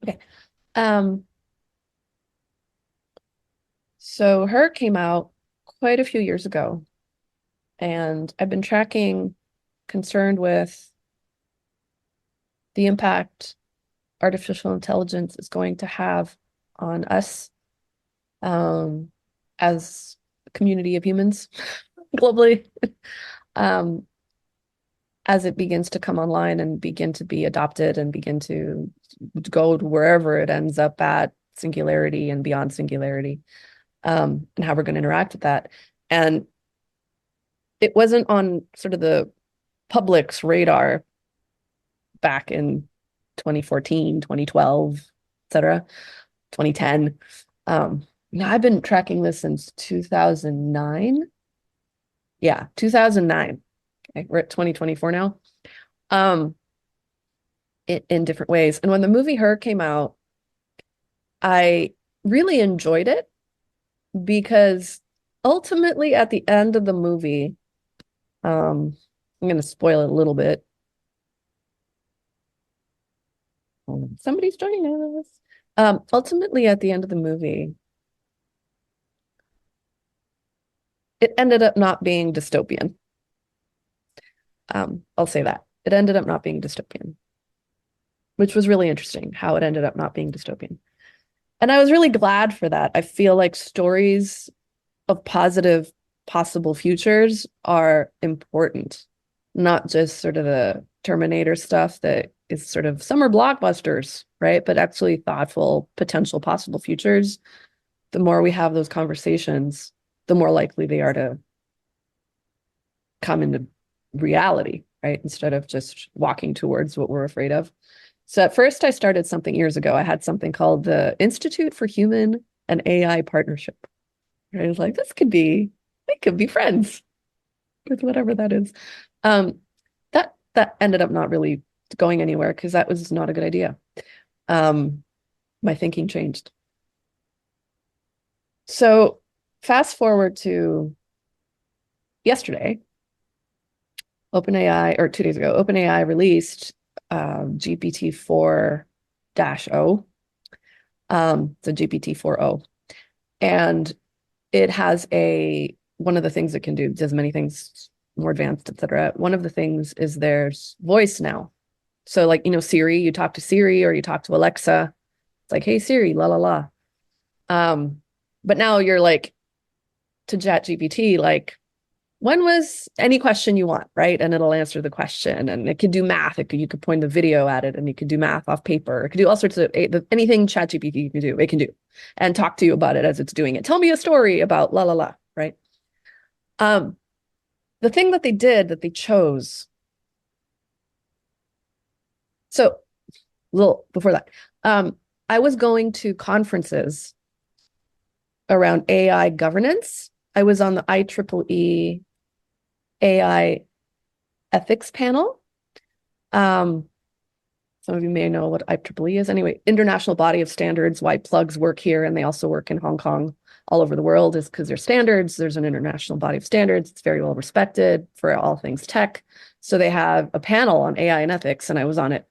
Okay. Um, so her came out quite a few years ago, and I've been tracking, concerned with the impact artificial intelligence is going to have on us um, as a community of humans globally, um, as it begins to come online and begin to be adopted and begin to go to wherever it ends up at singularity and beyond singularity, and how we're going to interact with that. And it wasn't on sort of the public's radar back in 2014, 2012, et cetera, 2010. Now I've been tracking this since 2009. Yeah, 2009. Okay, we're at 2024 now. Um, in different ways. And when the movie Her came out, I really enjoyed it because ultimately at the end of the movie, I'm going to spoil it a little bit. Somebody's joining us. Ultimately at the end of the movie, it ended up not being dystopian. I'll say that. It ended up not being dystopian, which was really interesting how it ended up not being dystopian. And I was really glad for that. I feel like stories of positive possible futures are important, not just sort of the Terminator stuff that is sort of summer blockbusters, right? But actually thoughtful, potential possible futures. The more we have those conversations, the more likely they are to come into reality, right? Instead of just walking towards what we're afraid of. So at first I started something years ago. I had something called the Institute for Human and AI Partnership. I was like, we could be friends with whatever that is. Um, that ended up not really going anywhere because that was not a good idea. My thinking changed. So fast forward to yesterday, OpenAI, or 2 days ago, OpenAI released GPT-4-o, the GPT-4-o. And it has one of the things it can do, it does many things more advanced, etc. One of the things is there's voice now. So like, Siri, you talk to Siri or you talk to Alexa. It's like, hey Siri, la la la. But now you're like to ChatGPT, like, when was any question you want, right? And it'll answer the question, and it can do math. You could point the video at it, and you could do math off paper. It could do all sorts of anything ChatGPT can do. It can do, and talk to you about it as it's doing it. Tell me a story about la la la, right? Um, the thing that they did that they chose. So, a little before that, I was going to conferences around AI governance. I was on the IEEE AI ethics panel. Some of you may know what IEEE is. Anyway, International Body of Standards, why plugs work here and they also work in Hong Kong all over the world is because they're standards. There's an international body of standards. It's very well respected for all things tech. So they have a panel on AI and ethics, and I was on it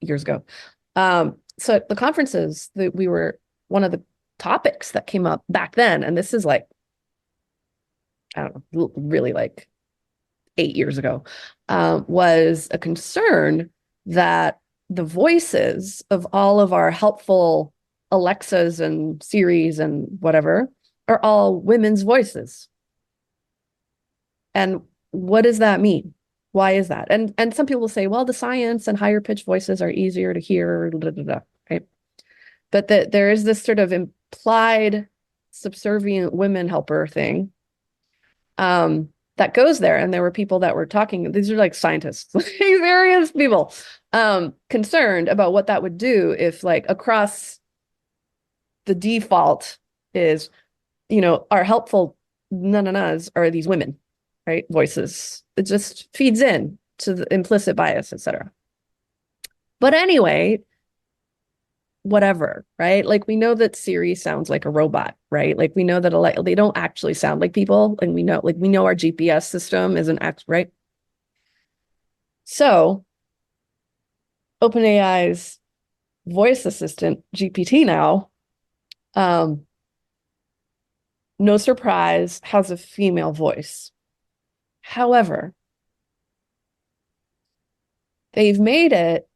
years ago. So at the conferences, we were one of the topics that came up back then, and this is like, I don't know, really like 8 years ago, was a concern that the voices of all of our helpful Alexas and Siris and whatever are all women's voices. And what does that mean? Why is that? And some people will say, well, the science and higher pitched voices are easier to hear, right? But that there is this sort of implied subservient women helper thing that goes there. And there were people that were talking, these are like scientists, various people, concerned about what that would do if like across the default is, our helpful na-na-nas are these women, right? Voices. It just feeds in to the implicit bias, etc. But anyway, whatever, right? Like we know that Siri sounds like a robot, right? Like we know that they don't actually sound like people, and we know our GPS system isn't right. So OpenAI's voice assistant GPT now, um, no surprise, has a female voice. However, they've made it,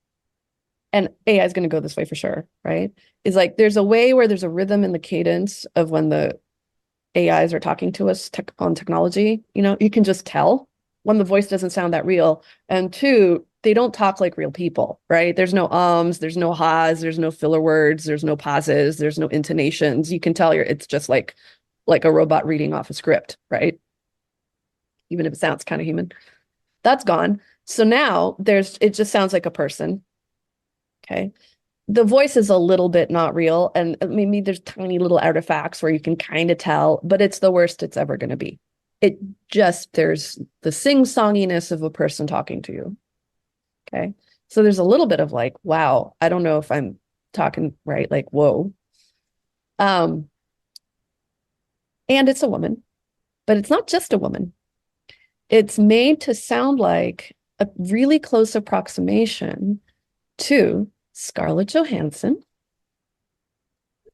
and AI is going to go this way for sure, right? Is like there's a way where there's a rhythm in the cadence of when the AIs are talking to us on technology. You can just tell when the voice doesn't sound that real. And two, they don't talk like real people, right? There's no ums, there's no ha's, there's no filler words, there's no pauses, there's no intonations. You can tell it's just like a robot reading off a script, right? Even if it sounds kind of human. That's gone. So now it just sounds like a person. Okay. The voice is a little bit not real, and maybe there's tiny little artifacts where you can kind of tell, but it's the worst it's ever going to be. There's the sing-songiness of a person talking to you. Okay. So there's a little bit of like, wow, I don't know if I'm talking right, like, whoa. And it's a woman, but it's not just a woman. It's made to sound like a really close approximation to Scarlett Johannson.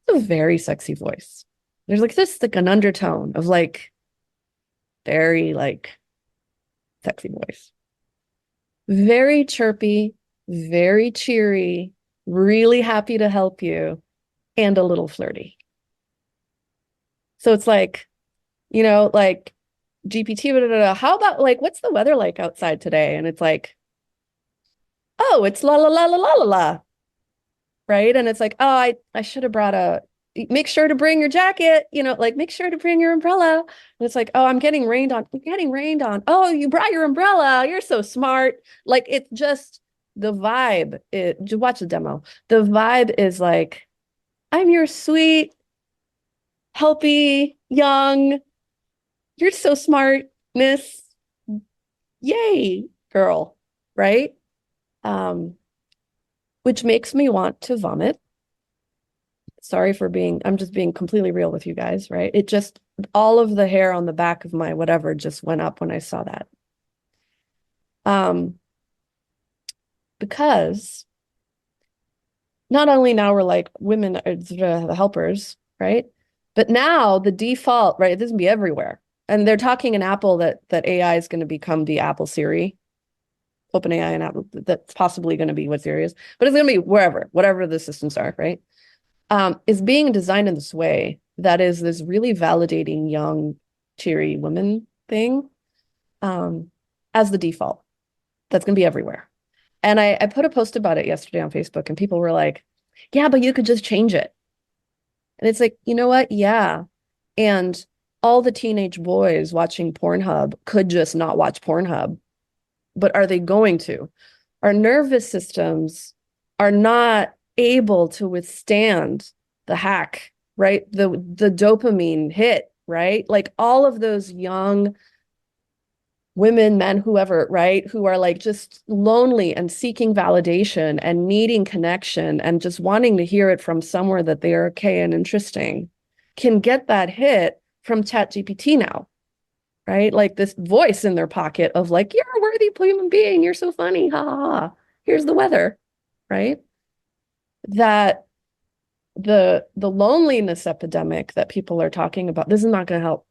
It's a very sexy voice. There's like an undertone of like very like sexy voice. Very chirpy, very cheery, really happy to help you, and a little flirty. So it's like, like GPT, how about like, what's the weather like outside today? And it's like, oh, it's la la la la la la la. Right. And it's like, oh, I should have make sure to bring your jacket, like make sure to bring your umbrella. And it's like, oh, I'm getting rained on. I'm getting rained on. Oh, you brought your umbrella. You're so smart. Like it's just the vibe. Just watch the demo. The vibe is like, I'm your sweet, helpy, young, you're so smart, miss. Yay, girl. Right. Which makes me want to vomit. Sorry for I'm just being completely real with you guys, right? All of the hair on the back of my whatever just went up when I saw that. Because not only now we're like women are the helpers, right? But now the default, right? This can be everywhere. And they're talking in Apple that AI is going to become the Apple Siri. OpenAI and Apple, that's possibly going to be what Siri is, but it's going to be whatever the systems are, right? Is being designed in this way that is this really validating young, cheery woman thing as the default. That's going to be everywhere. And I put a post about it yesterday on Facebook, and people were like, yeah, but you could just change it. And it's like, you know what? Yeah. And all the teenage boys watching Pornhub could just not watch Pornhub. But are they going to? Our nervous systems are not able to withstand the hack, right? The dopamine hit, right? Like all of those young women, men, whoever, right? Who are like just lonely and seeking validation and needing connection and just wanting to hear it from somewhere that they are okay and interesting, can get that hit from ChatGPT now. Right? Like this voice in their pocket of like, you're a worthy human being. You're so funny. Ha ha ha. Here's the weather. Right? That the loneliness epidemic that people are talking about, this is not going to help.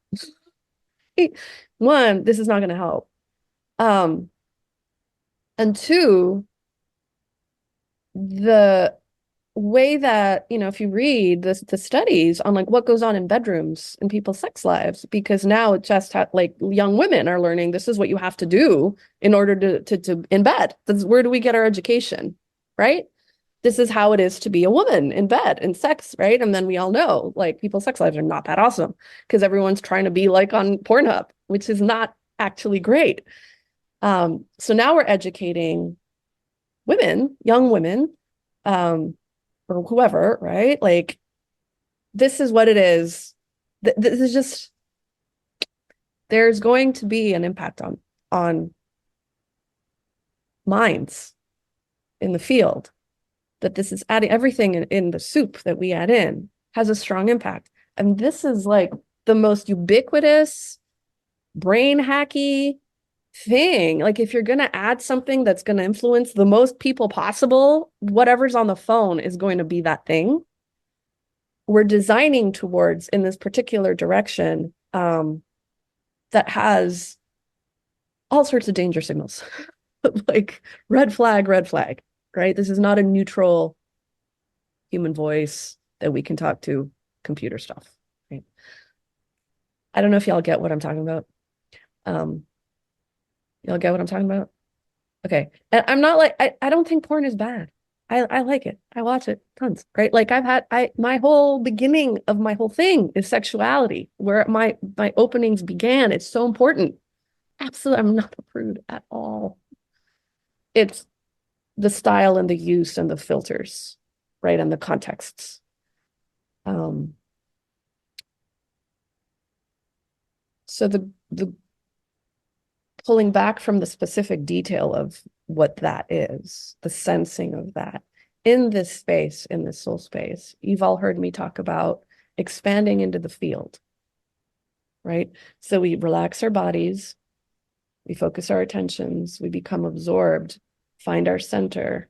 One, this is not going to help. And two, the way that, if you read the studies on like what goes on in bedrooms and people's sex lives, because now it just like young women are learning this is what you have to do in order to in bed. That's where do we get our education, right? This is how it is to be a woman in bed and sex, right? And then we all know like people's sex lives are not that awesome because everyone's trying to be like on Pornhub, which is not actually great. So now we're educating women, young women, or whoever, right? Like, this is what it is. This is just, there's going to be an impact on minds in the field, that this is adding everything in the soup that we add in has a strong impact. And this is like the most ubiquitous, brain hacky, thing. Like if you're going to add something that's going to influence the most people possible, whatever's on the phone is going to be that thing. We're designing towards in this particular direction that has all sorts of danger signals, like red flag, right? This is not a neutral human voice that we can talk to computer stuff, right? I don't know if y'all get what I'm talking about. Y'all get what I'm talking about? Okay. And I'm not like, I don't think porn is bad. I like it. I watch it tons, right? Like my whole beginning of my whole thing is sexuality, where my openings began. It's so important. Absolutely. I'm not a prude at all. It's the style and the use and the filters, right? And the contexts. So the pulling back from the specific detail of what that is, the sensing of that in this space, in this soul space, you've all heard me talk about expanding into the field, right? So we relax our bodies, we focus our attentions, we become absorbed, find our center,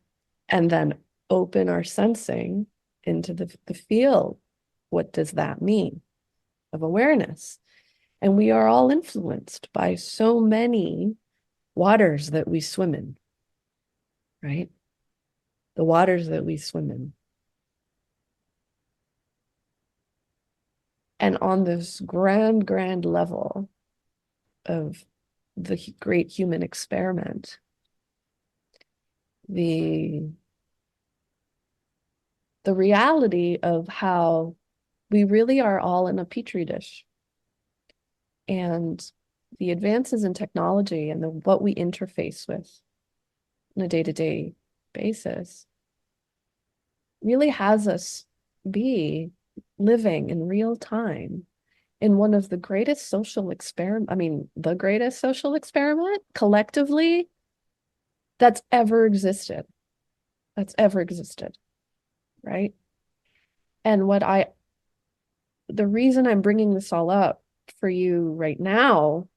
and then open our sensing into the field. What does that mean? Of awareness. And we are all influenced by so many waters that we swim in, right? The waters that we swim in. And on this grand level of the great human experiment, the reality of how we really are all in a petri dish. And the advances in technology and what we interface with on a day-to-day basis really has us be living in real time in one of the greatest social the greatest social experiment collectively that's ever existed. Right? And the reason I'm bringing this all up for you right now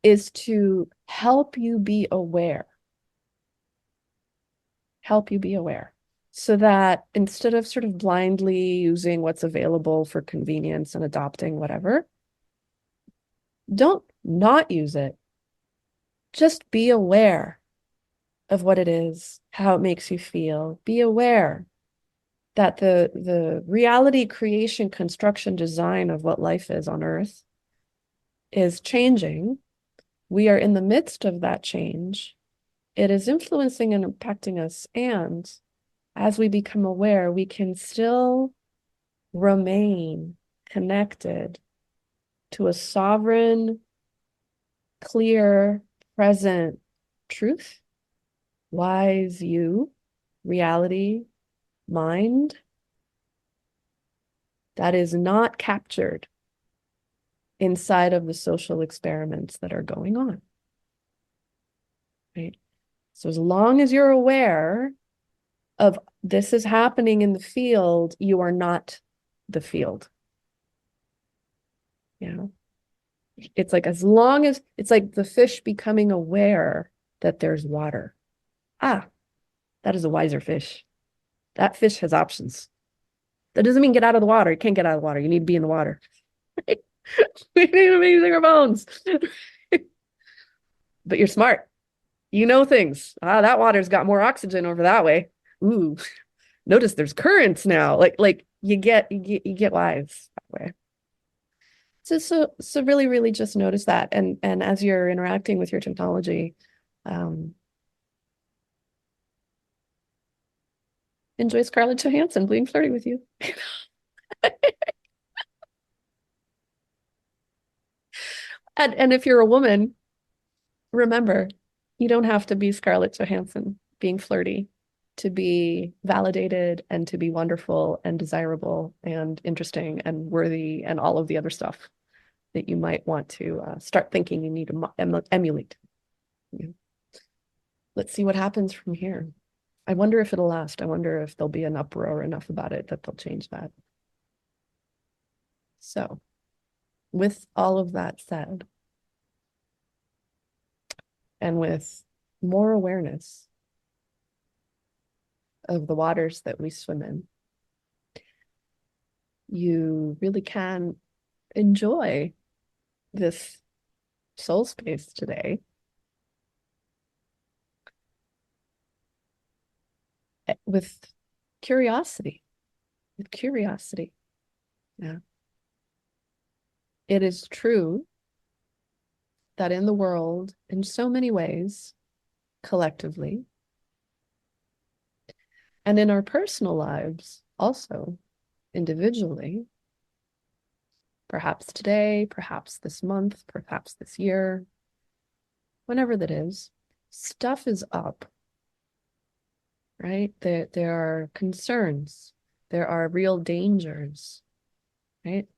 is to help you be aware. So that instead of sort of blindly using what's available for convenience and adopting whatever, don't not use it. Just be aware of what it is, how it makes you feel. Be aware that the reality creation, construction, design of what life is on Earth is changing. We are in the midst of that change. It is influencing and impacting us. And as we become aware, we can still remain connected to a sovereign, clear, present truth, wise you, reality, mind that is not captured inside of the social experiments that are going on. Right? So as long as you're aware of this is happening in the field, you are not the field. You know, it's like as long as it's like the fish becoming aware that there's water. That is a wiser fish. That fish has options. That doesn't mean get out of the water. You can't get out of the water. You need to be in the water. We need to be using our bones. But you're smart. You know things. That water's got more oxygen over that way. Ooh, notice there's currents now. Like you get wise that way. So really just notice that. And as you're interacting with your technology, enjoy Scarlett Johannson being flirty with you. And if you're a woman, remember, you don't have to be Scarlett Johannson being flirty to be validated and to be wonderful and desirable and interesting and worthy and all of the other stuff that you might want to start thinking you need to emulate. Yeah. Let's see what happens from here. I wonder if it'll last. I wonder if there'll be an uproar enough about it that they'll change that. So, with all of that said, and with more awareness of the waters that we swim in, you really can enjoy this soul space today with curiosity. With curiosity. Yeah. It is true that in the world, in so many ways, collectively, and in our personal lives also, individually, perhaps today, perhaps this month, perhaps this year, whenever that is, stuff is up, right? There are concerns, there are real dangers, right?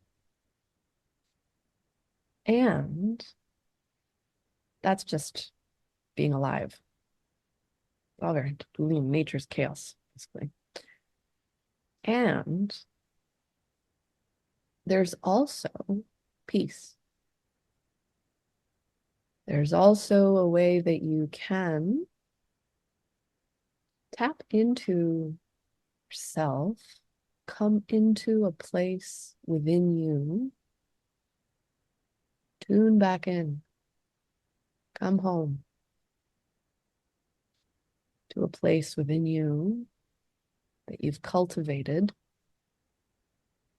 And that's just being alive. All very nature's chaos, basically. And there's also peace. There's also a way that you can tap into yourself, come into a place within you, tune back in, come home to a place within you that you've cultivated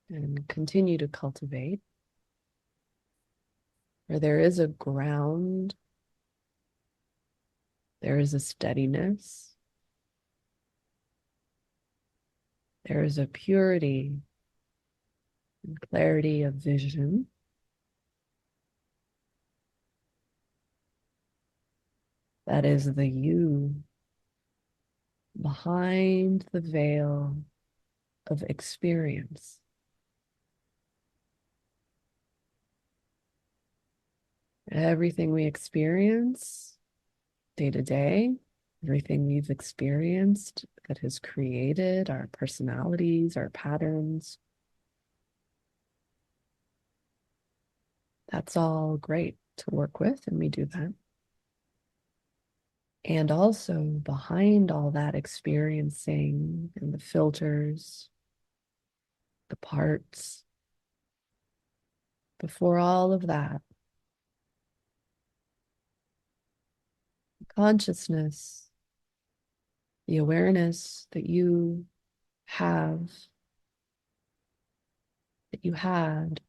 and continue to cultivate, where there is a ground, there is a steadiness, there is a purity and clarity of vision. That is the you behind the veil of experience. Everything we experience day to day, everything we've experienced that has created our personalities, our patterns, that's all great to work with, and we do that. And also behind all that experiencing and the filters, the parts, before all of that, consciousness, the awareness that you have, that you had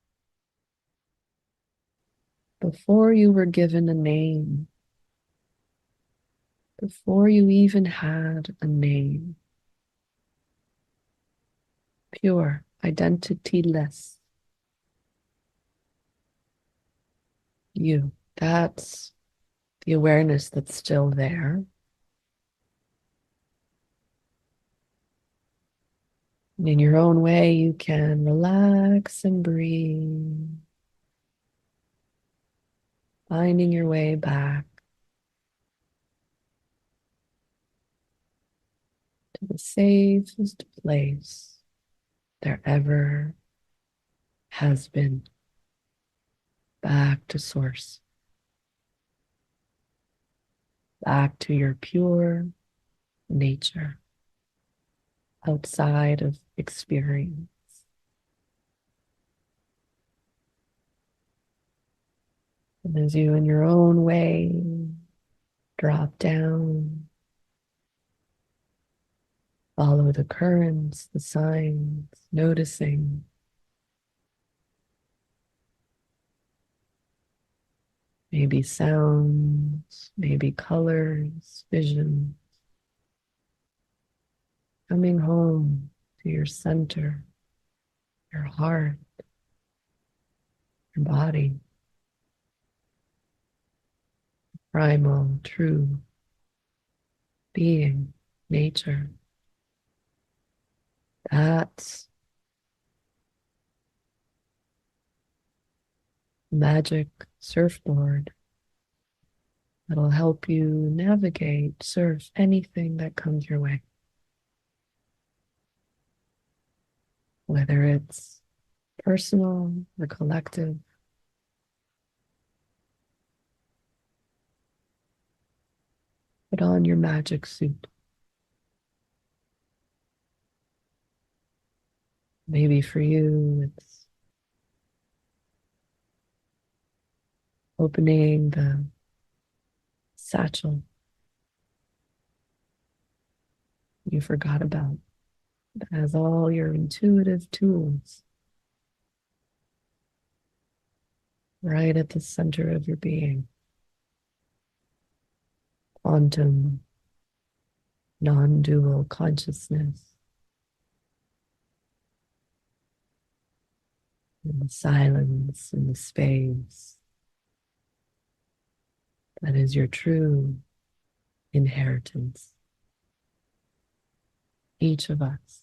before you were given a name, before you even had a name. Pure, identityless. You. That's the awareness that's still there. And in your own way, you can relax and breathe, finding your way back to the safest place there ever has been, back to source, back to your pure nature, outside of experience. And as you, in your own way, drop down, follow the currents, the signs, noticing maybe sounds, maybe colors, vision, coming home to your center, your heart, your body, primal, true being, nature. That's magic surfboard that'll help you navigate, surf anything that comes your way. Whether it's personal or collective, Put on your magic suit. Maybe for you, it's opening the satchel you forgot about that has all your intuitive tools right at the center of your being. Quantum, non-dual consciousness, in the silence, in the space. That is your true inheritance. Each of us,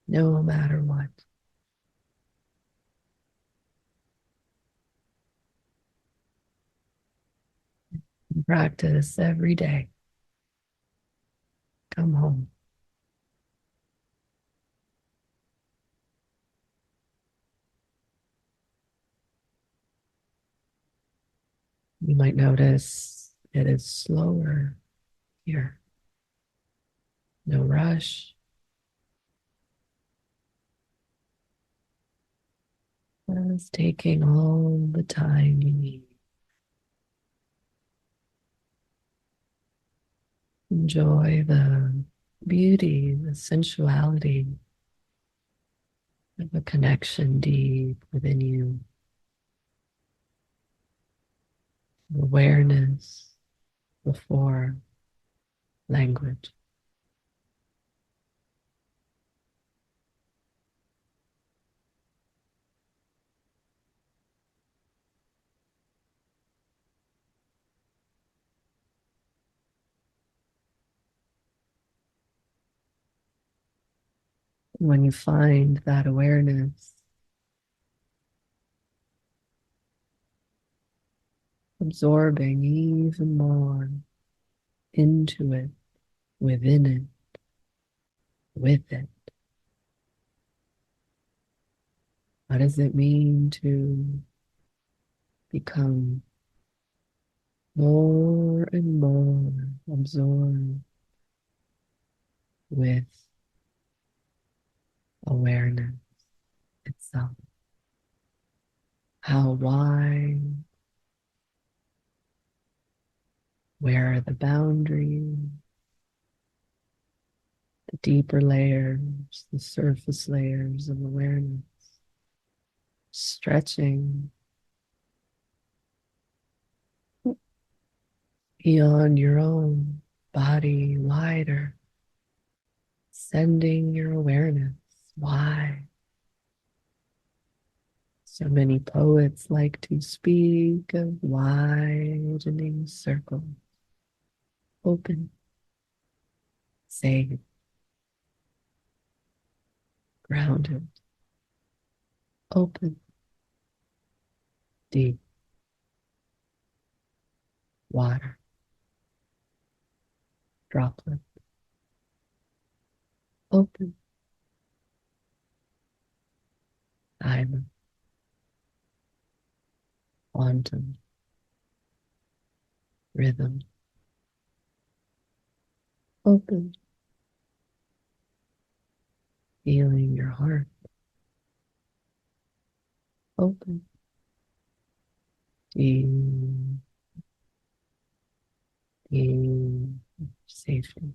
no matter what. Practice every day. Come home. You might notice it is slower here. No rush. Just taking all the time you need. Enjoy the beauty, the sensuality of a connection deep within you. Awareness before language. When you find that awareness, absorbing even more into it, within it, with it. What does it mean to become more and more absorbed with awareness itself? How wide? Where are the boundaries? The deeper layers, the surface layers of awareness, stretching beyond your own body wider, sending your awareness wide. So many poets like to speak of widening circles, open, safe, grounded, open, deep, water, droplet, open, island, quantum, rhythm, open, feeling your heart, open, deep, deep, safety,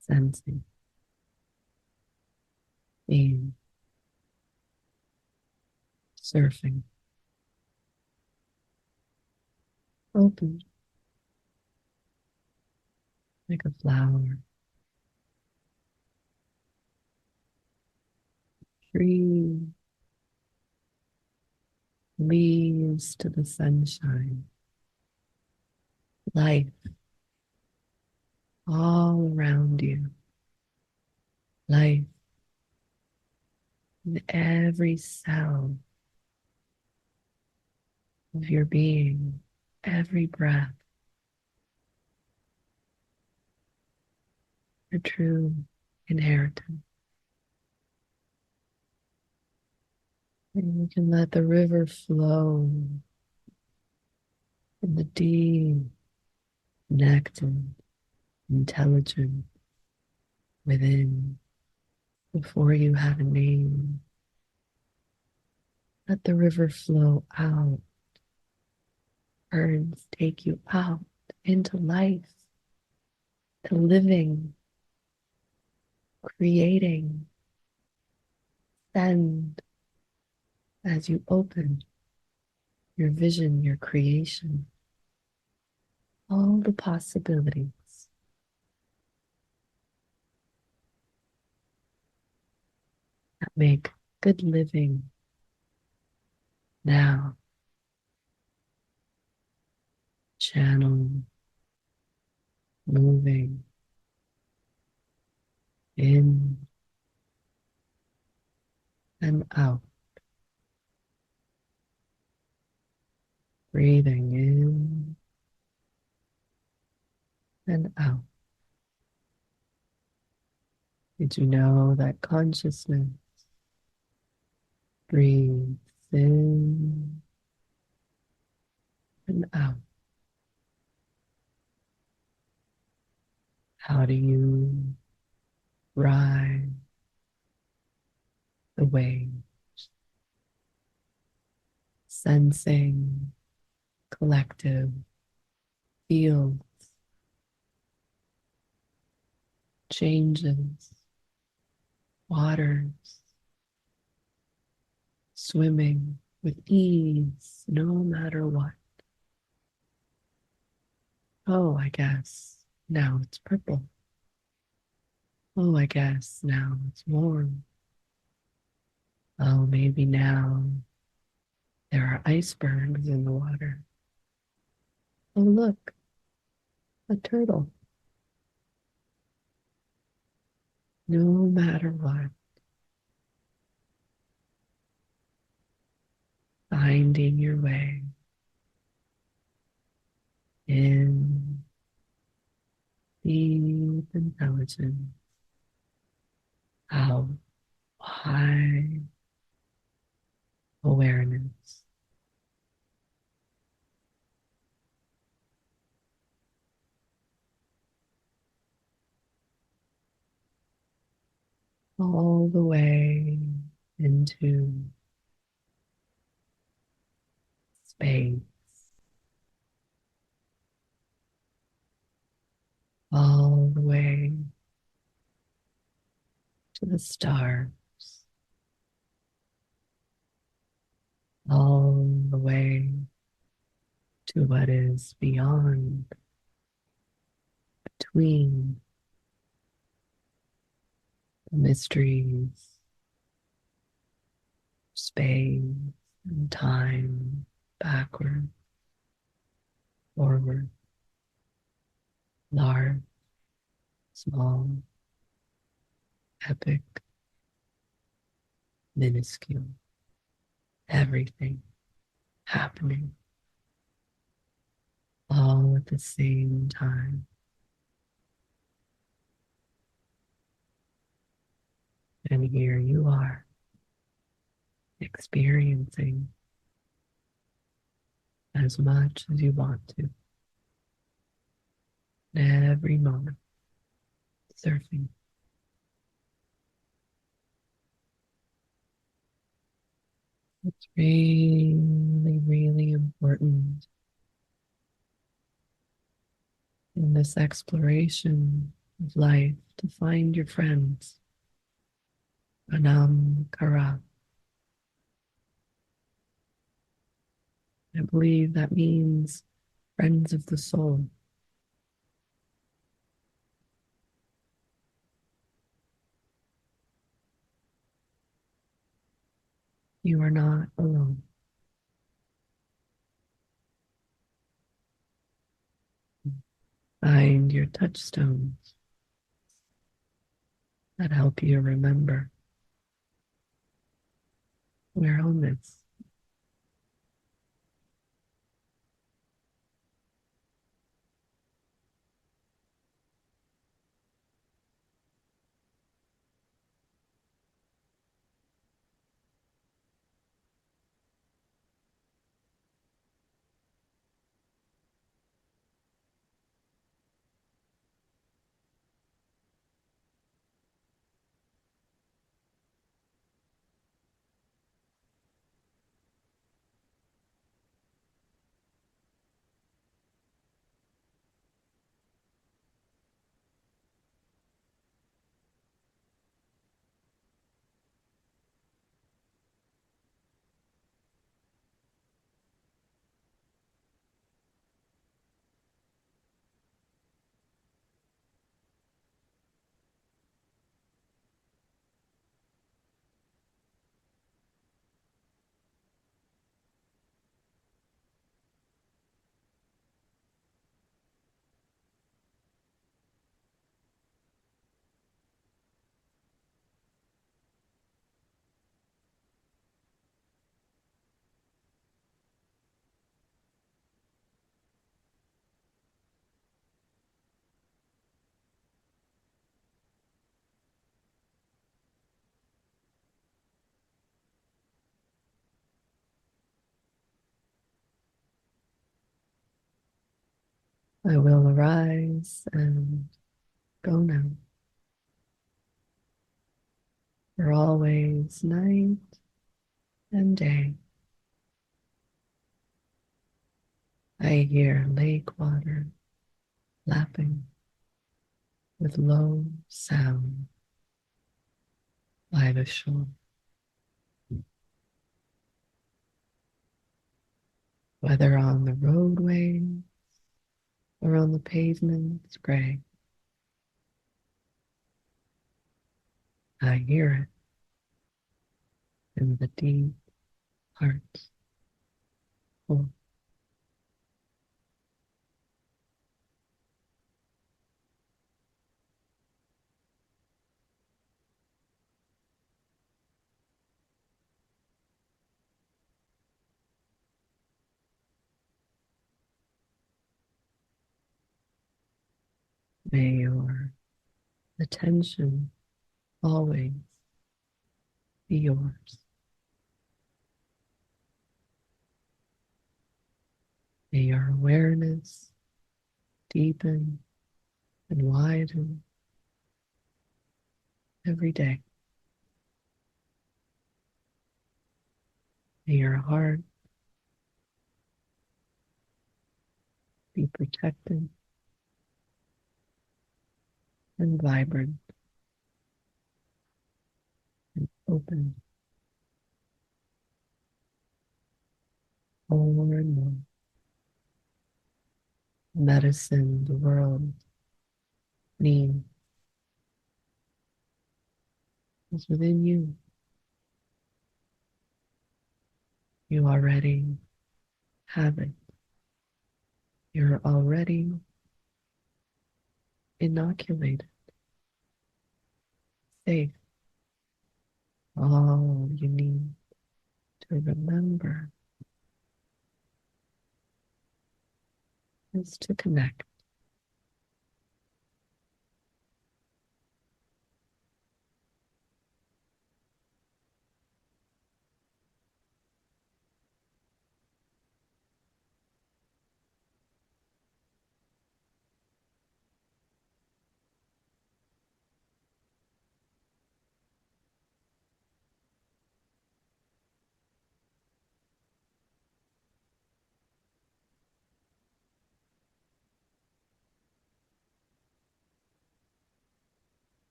sensing, being, surfing, open, like a flower, free, leaves to the sunshine, life all around you, life in every cell of your being, every breath, a true inheritance. And you can let the river flow in the deep, connected, intelligent within before you have a name. Let the river flow out. Currents take you out into life, to living, creating. Send as you open your vision, your creation, all the possibilities that make good living now. Channel moving in and out, breathing in and out. Did you know that consciousness breathes in and out? How do you ride the wave, sensing collective fields, changes, waters, swimming with ease, no matter what? Oh, I guess now it's purple. Oh, I guess now it's warm. Oh, maybe now there are icebergs in the water. Oh, look, a turtle. No matter what, finding your way in deep intelligence, out high awareness, all the way into space, all the way to the stars, all the way to what is beyond, between the mysteries, space and time, backward, forward, large, small, epic, minuscule, everything happening all at the same time. And here you are experiencing as much as you want to, in every moment, surfing. It's really, really important in this exploration of life to find your friends. Anam Kara. I believe that means friends of the soul. You are not alone. Find your touchstones that help you remember we're on this. I will arise and go now. For always night and day. I hear lake water lapping with low sound by the shore. Whether on the roadway or on the pavement's gray, I hear it in the deep heart's core. May your attention always be yours. May your awareness deepen and widen every day. May your heart be protected and vibrant and open more and more. Medicine the world needs is within you. You already have it. You're already inoculated, safe. All you need to remember is to connect.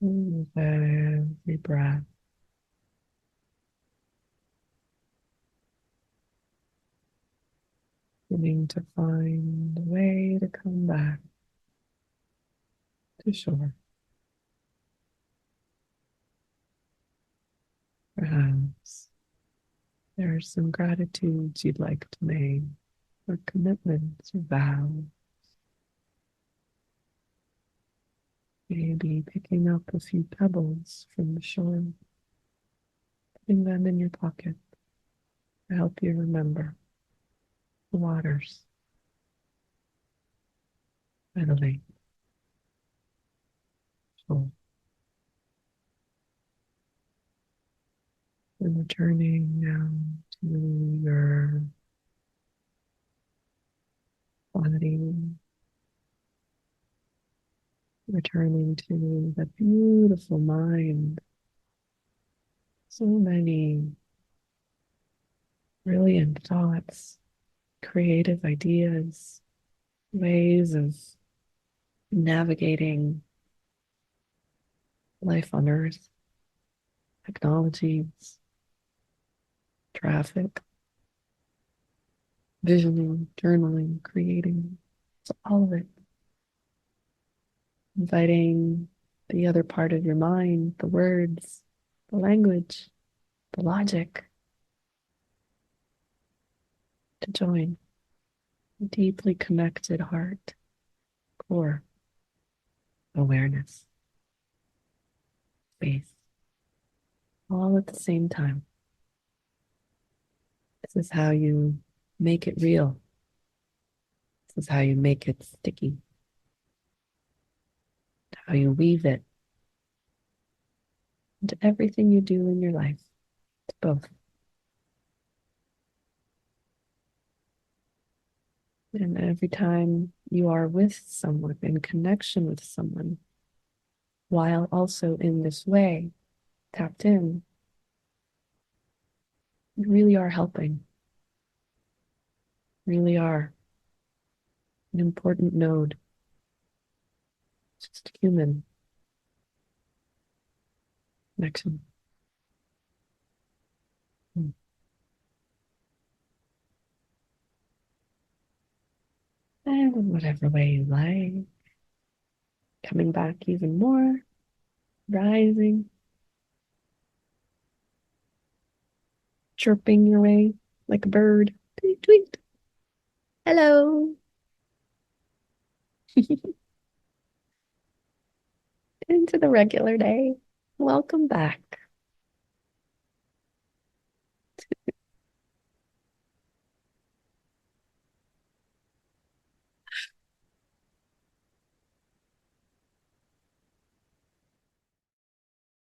With every breath, beginning to find a way to come back to shore. Perhaps there are some gratitudes you'd like to make, or commitments or vows. Maybe picking up a few pebbles from the shore, putting them in your pocket to help you remember the waters by the lake shore. And returning now to your body, returning to that beautiful mind. So many brilliant thoughts, creative ideas, ways of navigating life on Earth, technologies, traffic, visioning, journaling, creating. It's all of it. Inviting the other part of your mind, the words, the language, the logic, to join a deeply connected heart, core, awareness, space, all at the same time. This is how you make it real. This is how you make it sticky. How you weave it into everything you do in your life. It's both. And every time you are with someone, in connection with someone, while also in this way, tapped in, you really are helping, really are an important node, just human connection. And in whatever way you like, coming back even more, rising, chirping your way like a bird. Tweet, tweet. Hello. Into the regular day. Welcome back.